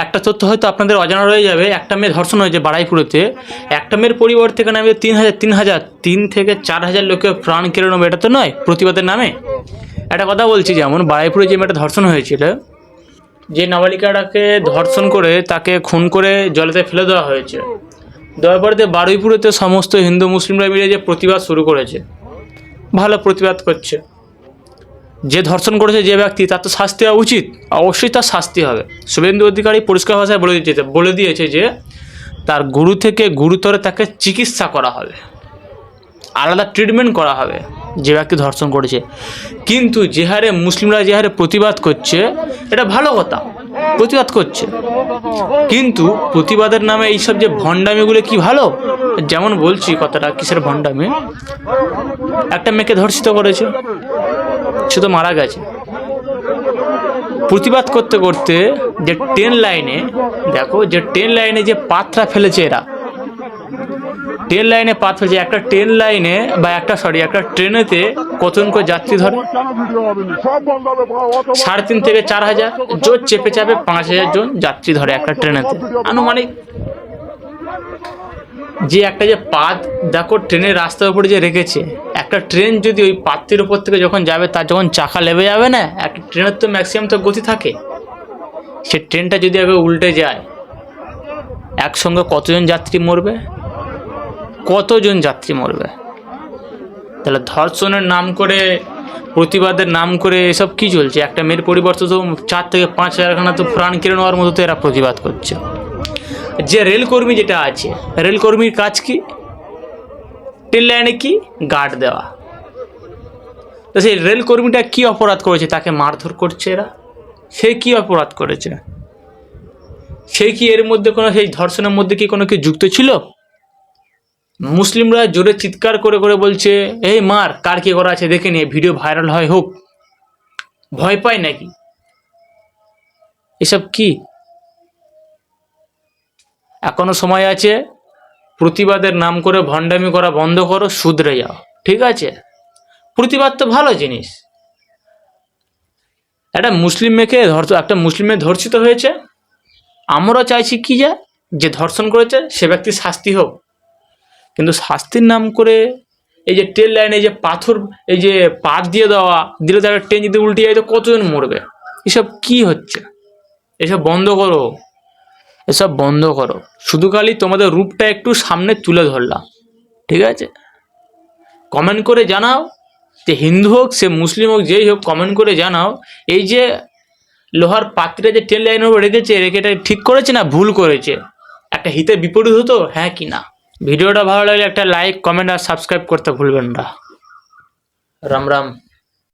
একটা তথ্য হয়তো আপনাদের অজানা রয়ে যাবে। একটা মেয়ে ধর্ষণ হয়েছে বারুইপুরেতে। একটা মেয়ের পরিবর্তে এখানে আমি 3 থেকে 4,000 লোকের প্রাণ কেড়ে নেবো, এটা তো নয় প্রতিবাদের নামে। একটা কথা বলছি, যেমন বারুইপুরে যে মেয়েটা ধর্ষণ হয়েছিল, যে নাবালিকাটাকে ধর্ষণ করে তাকে খুন করে জলেতে ফেলে দেওয়া হয়েছে, দেওয়ার পরে বারুইপুরেতে সমস্ত হিন্দু মুসলিমরা মিলে যে প্রতিবাদ শুরু করেছে, ভালো প্রতিবাদ করছে। যে ধর্ষণ করেছে যে ব্যক্তি, তার তো শাস্তি হওয়া উচিত, অবশ্যই তার শাস্তি হবে। শুভেন্দু অধিকারী পরিষ্কার ভাষায় বলে দিয়েছে যে তার গুরু থেকে গুরুতরে তাকে চিকিৎসা করা হবে, আলাদা ট্রিটমেন্ট করা হবে যে ব্যক্তি ধর্ষণ করেছে। কিন্তু যে হারে মুসলিমরা যে হারে প্রতিবাদ করছে, এটা ভালো কথা, প্রতিবাদ করছে, কিন্তু প্রতিবাদের নামে এইসব যে ভণ্ডামিগুলো কি ভালো? যেমন বলছি কথাটা, কিসের ভণ্ডামি? একটা মেয়েকে ধর্ষিত করেছে, সে তো মারা গেছে। প্রতিবাদ করতে করতে যে ট্রেন লাইনে, দেখো যে ট্রেন লাইনে যে পাথরা ফেলেছে এরা, ট্রেন লাইনে পাথর ফেলেছে। একটা ট্রেন লাইনে বা একটা ট্রেনেতে কতজন করে যাত্রী ধরে? 3,500 থেকে 4,000 জোর চেপে চাপে 5,000 জন যাত্রী ধরে একটা ট্রেনেতে আনুমানিক। যে একটা যে পাত দেখো ট্রেনের রাস্তার উপরে যে রেখেছে, একটা ট্রেন যদি ওই পাতটির উপর থেকে যখন যাবে, তার যখন চাকা লেবে যাবে না, একটা ট্রেনের তো ম্যাক্সিমাম তো গতি থাকে, সে ট্রেনটা যদি আগে উল্টে যায়, একসঙ্গে কতজন যাত্রী মরবে? কতজন যাত্রী মরবে? তাহলে ধর্ষণের নাম করে, প্রতিবাদের নাম করে এসব কি চলছে? একটা মেয়ের পরিবর্তে তো 4 থেকে 5,000 খানা তো প্রাণ কেড়ে নেওয়ার মতো তো এরা প্রতিবাদ করছে। যে রেলকর্মী যেটা আছে, রেলকর্মীর কাজ কি? ট্রেন লাইনে কি গার্ড দেওয়া। তো সেই রেলকর্মীটা কি অপরাধ করেছে? তাকে মারধর করছে এরা। সে কি অপরাধ করেছে? সে কি এর মধ্যে কোনো, সেই ধর্ষণের মধ্যে কি কোনো কি যুক্ত ছিল? মুসলিমরা জোরে চিৎকার করে করে বলছে, এই মার, কার কি করা আছে দেখে নিয়ে, ভিডিও ভাইরাল হয় হোক। ভয় পায় নাকি? এসব কি? এখনো সময় আছে, প্রতিবাদের নাম করে ভণ্ডামি করা বন্ধ করো, শুধরে যাও, ঠিক আছে? প্রতিবাদ তো ভালো জিনিস। একটা মুসলিম মেয়ে ধর্ষিত হয়েছে, আমরা চাইছি কি, যে ধর্ষণ করেছে সে ব্যক্তির শাস্তি হোক, কিন্তু শাস্তির নাম করে এই যে ট্রেন লাইনে যে পাথর, এই যে পাত দিয়ে দেওয়া, দিলে তার ট্রেন যদি উল্টে যায় তো কতজন মরবে? এসব কি হচ্ছে? এসব বন্ধ করো, এসব বন্ধ করো। শুধু খালি তোমাদের রূপটা একটু সামনে তুলে ধরলাম, ঠিক আছে? কমেন্ট করে জানাও, যে হিন্দু হোক সে মুসলিম হোক, যেই হোক, কমেন্ট করে জানাও এই যে লোহার পাত্রে যে ট্রেন লাইনের উপর রেখে এটা ঠিক করেছে না ভুল করেছে? একটা হিতে বিপরীত হতো, হ্যাঁ কি না? ভিডিওটা ভালো লাগলে একটা লাইক, কমেন্ট আর সাবস্ক্রাইব করতে ভুলবেন না। রাম রাম।